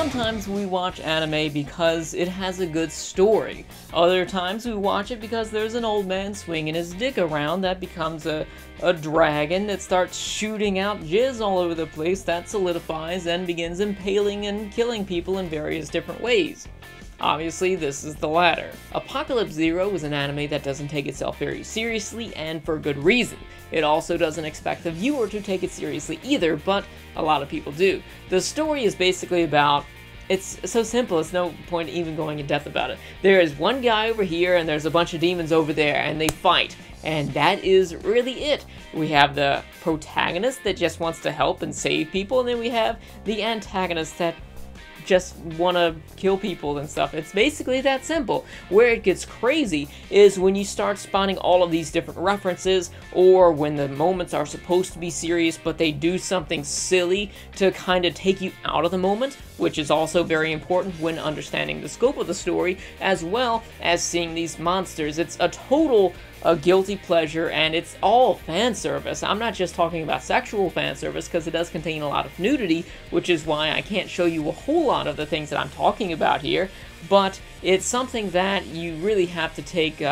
Sometimes we watch anime because it has a good story. Other times we watch it because there's an old man swinging his dick around that becomes a dragon that starts shooting out jizz all over the place that solidifies and begins impaling and killing people in various different ways. Obviously, this is the latter. Apocalypse Zero is an anime that doesn't take itself very seriously, and for good reason. It also doesn't expect the viewer to take it seriously either, but a lot of people do. The story is basically about... It's so simple, it's no point even going in depth about it. There is one guy over here, and there's a bunch of demons over there, and they fight. And that is really it. We have the protagonist that just wants to help and save people, and then we have the antagonist that just want to kill people and stuff. It's basically that simple. Where it gets crazy is when you start spawning all of these different references, or when the moments are supposed to be serious but they do something silly to kind of take you out of the moment, which is also very important when understanding the scope of the story, as well as seeing these monsters. It's a total guilty pleasure, and it's all fan service. I'm not just talking about sexual fan service, because it does contain a lot of nudity, which is why I can't show you a whole lot of the things that I'm talking about here, but it's something that you really have to take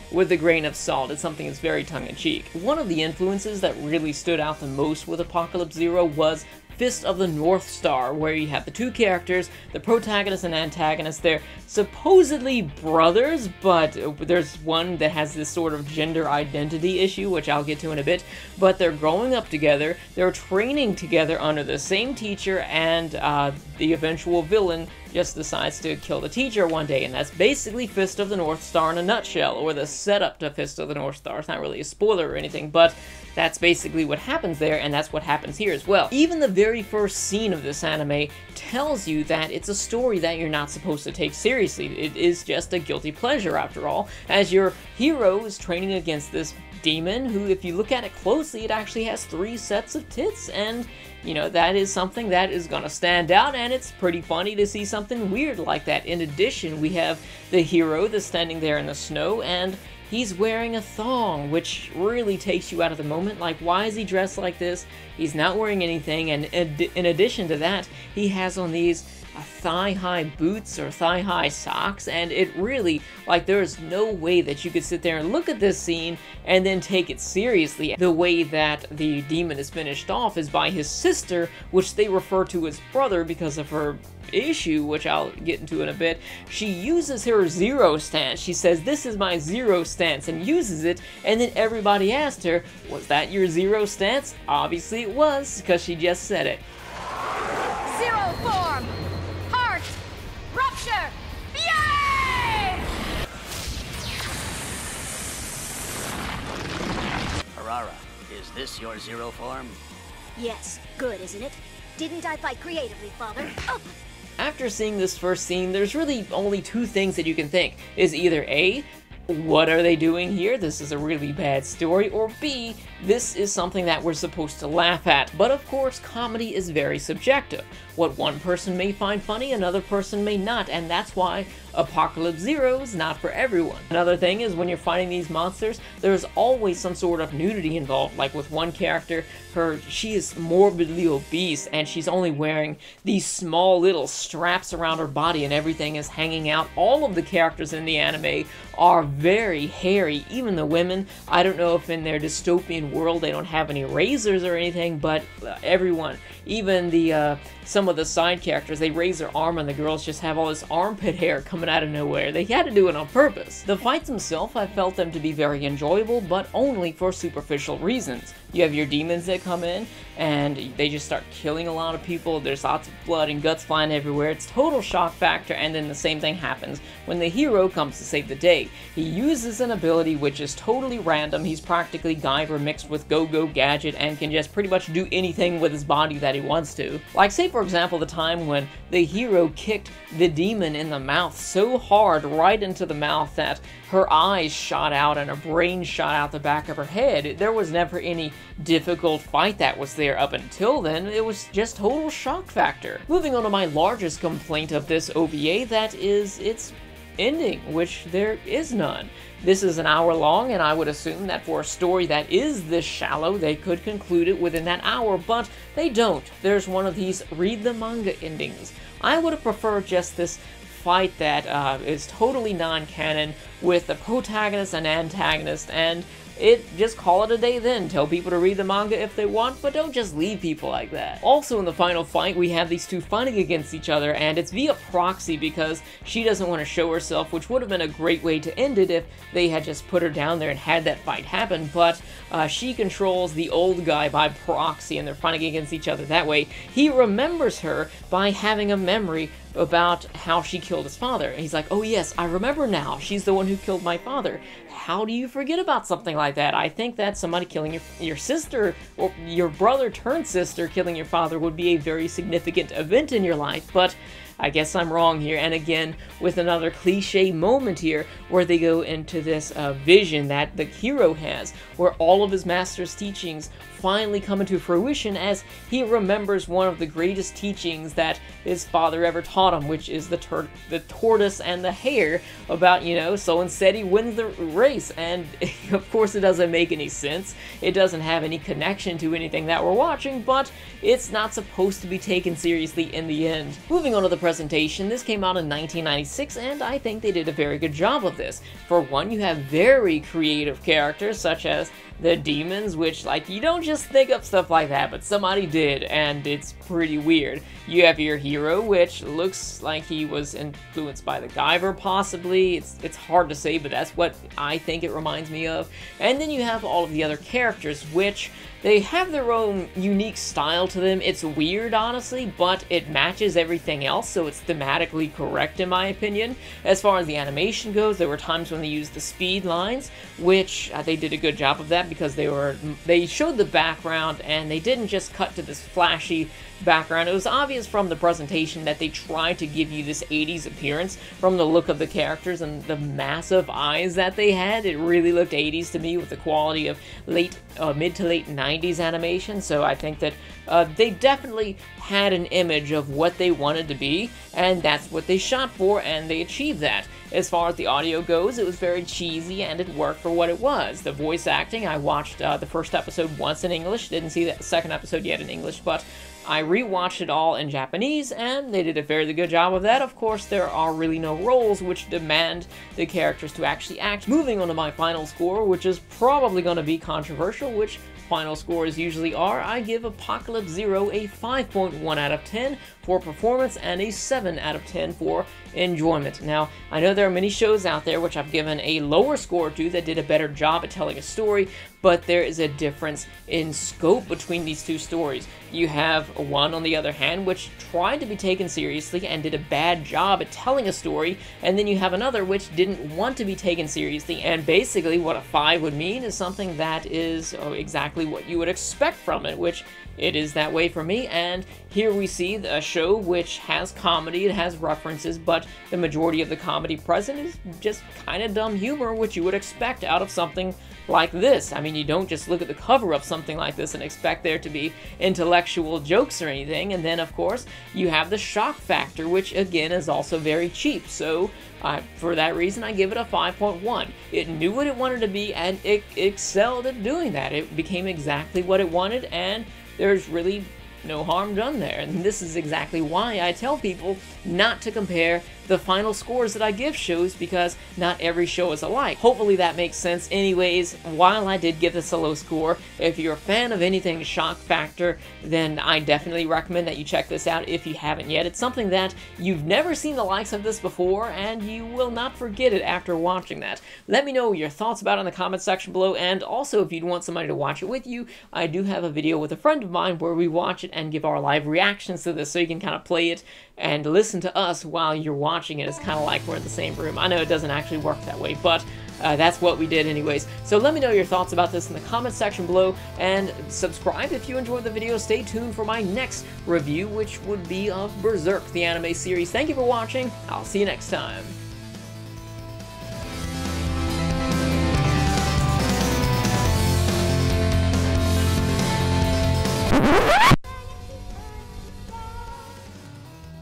with a grain of salt. It's something that's very tongue-in-cheek. One of the influences that really stood out the most with Apocalypse Zero was Fist of the North Star, where you have the two characters, the protagonist and antagonist. They're supposedly brothers, but there's one that has this sort of gender identity issue, which I'll get to in a bit, but they're growing up together, they're training together under the same teacher, and the eventual villain just decides to kill the teacher one day, and that's basically Fist of the North Star in a nutshell, or the setup to Fist of the North Star. It's not really a spoiler or anything, but that's basically what happens there, and that's what happens here as well. Even the very first scene of this anime tells you that it's a story that you're not supposed to take seriously. It is just a guilty pleasure, after all, as your hero is training against this demon who, if you look at it closely, it actually has 3 sets of tits, and you know, that is something that is gonna stand out, and it's pretty funny to see something weird like that. In addition, we have the hero that's standing there in the snow, and he's wearing a thong, which really takes you out of the moment. Like, why is he dressed like this? He's not wearing anything, and in addition to that, he has on these thigh-high boots or thigh-high socks, and it really, like, there's no way that you could sit there and look at this scene and then take it seriously. The way that the demon is finished off is by his sister, which they refer to as brother because of her issue, which I'll get into in a bit. She uses her zero stance. She says, "This is my zero stance," and uses it, and then everybody asked her, "Was that your zero stance?" Obviously it was, because she just said it. Zero form! Heart! Rupture! Yay! Harara, is this your zero form? Yes, good, isn't it? Didn't I fight creatively, Father? Oh. After seeing this first scene, there's really only 2 things that you can think. Is either A, what are they doing here? This is a really bad story. Or B, this is something that we're supposed to laugh at. But of course, comedy is very subjective. What one person may find funny, another person may not, and that's why Apocalypse Zero is not for everyone. Another thing is, when you're fighting these monsters, there's always some sort of nudity involved. Like with one character, she is morbidly obese, and she's only wearing these small little straps around her body, and everything is hanging out. All of the characters in the anime are very hairy, even the women. I don't know if in their dystopian world they don't have any razors or anything, but everyone, even the some of the side characters, they raise their arm and the girls just have all this armpit hair coming out of nowhere. They had to do it on purpose. The fights themselves, I felt them to be very enjoyable, but only for superficial reasons. You have your demons that come in, and they just start killing a lot of people. There's lots of blood and guts flying everywhere. It's total shock factor, and then the same thing happens when the hero comes to save the day. He uses an ability which is totally random. He's practically Guyver mixed with Go-Go Gadget and can just pretty much do anything with his body that he wants to. Like, say for example, the time when the hero kicked the demon in the mouth so hard, right into the mouth, that her eyes shot out and her brain shot out the back of her head. There was never any difficult fight that was there up until then. It was just total shock factor. Moving on to my largest complaint of this OVA, that is, it's ending, which there is none. This is an hour long, and I would assume that for a story that is this shallow, they could conclude it within that hour, but they don't. There's one of these read the manga endings. I would have preferred just this fight that is totally non-canon with the protagonist and antagonist, and just call it a day then. Tell people to read the manga if they want, but don't just leave people like that. Also in the final fight, we have these two fighting against each other, and it's via proxy because she doesn't want to show herself, which would have been a great way to end it if they had just put her down there and had that fight happen, but she controls the old guy by proxy, and they're fighting against each other that way. He remembers her by having a memory about how she killed his father. And he's like, oh yes, I remember now. She's the one who killed my father. How do you forget about something like that? I think that somebody killing your sister, or your brother turned sister killing your father would be a very significant event in your life, but I guess I'm wrong here. And again, with another cliche moment here, where they go into this vision that the hero has, where all of his master's teachings finally come into fruition as he remembers one of the greatest teachings that his father ever taught him, which is the tortoise and the hare, about, you know, so and said he wins the race. And of course it doesn't make any sense. It doesn't have any connection to anything that we're watching, but it's not supposed to be taken seriously in the end. Moving on to the presentation, this came out in 1996, and I think they did a very good job of this. For one, you have very creative characters, such as the demons, which, like, you don't just think up stuff like that, but somebody did, and it's pretty weird. You have your hero, which looks like he was influenced by the Guyver, possibly. It's hard to say, but that's what I think it reminds me of. And then you have all of the other characters, which they have their own unique style to them. It's weird, honestly, but it matches everything else, so it's thematically correct, in my opinion. As far as the animation goes, there were times when they used the speed lines, which they did a good job of that because they showed the background and they didn't just cut to this flashy background. It was obvious from the presentation that they tried to give you this 80s appearance from the look of the characters and the massive eyes that they had. It really looked 80s to me with the quality of mid to late 90s animation, so I think that they definitely had an image of what they wanted to be, and that's what they shot for, and they achieved that. As far as the audio goes, it was very cheesy, and it worked for what it was. The voice acting, I watched the first episode once in English, didn't see the second episode yet in English, but I rewatched it all in Japanese, and they did a fairly good job of that. Of course, there are really no roles which demand the characters to actually act. Moving on to my final score, which is probably going to be controversial, which final scores usually are, I give Apocalypse Zero a 5.1 out of 10 for performance and a 7 out of 10 for enjoyment. Now, I know there are many shows out there which I've given a lower score to that did a better job at telling a story, but there is a difference in scope between these two stories. You have one, on the other hand, which tried to be taken seriously and did a bad job at telling a story, and then you have another which didn't want to be taken seriously, and basically what a 5 would mean is something that is exactly what you would expect from it, which it is that way for me. And here we see a show which has comedy, it has references, but the majority of the comedy present is just kind of dumb humor, which you would expect out of something like this. I mean, you don't just look at the cover of something like this and expect there to be intellectual jokes or anything. And then, of course, you have the shock factor, which again is also very cheap. So for that reason, I give it a 5.1. It knew what it wanted to be, and it excelled at doing that. It became exactly what it wanted, and there's really no harm done there. And this is exactly why I tell people not to compare the final scores that I give shows, because not every show is alike. Hopefully that makes sense. Anyways, while I did give this a low score, if you're a fan of anything shock factor, then I definitely recommend that you check this out if you haven't yet. It's something that you've never seen the likes of this before, and you will not forget it after watching that. Let me know your thoughts about it in the comment section below, and also if you'd want somebody to watch it with you, I do have a video with a friend of mine where we watch it and give our live reactions to this, so you can kind of play it and listen to us while you're watching it. It's kind of like we're in the same room. I know it doesn't actually work that way, but that's what we did anyways. So let me know your thoughts about this in the comment section below, and subscribe if you enjoyed the video. Stay tuned for my next review, which would be of Berserk, the anime series. Thank you for watching. I'll see you next time.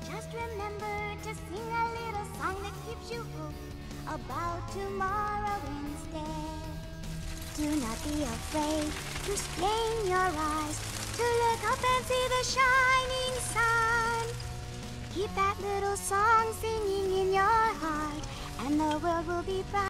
Just remember to sing a little song that keeps you hooked. about tomorrow instead. Do not be afraid to strain your eyes, to look up and see the shining sun. Keep that little song singing in your heart, and the world will be bright.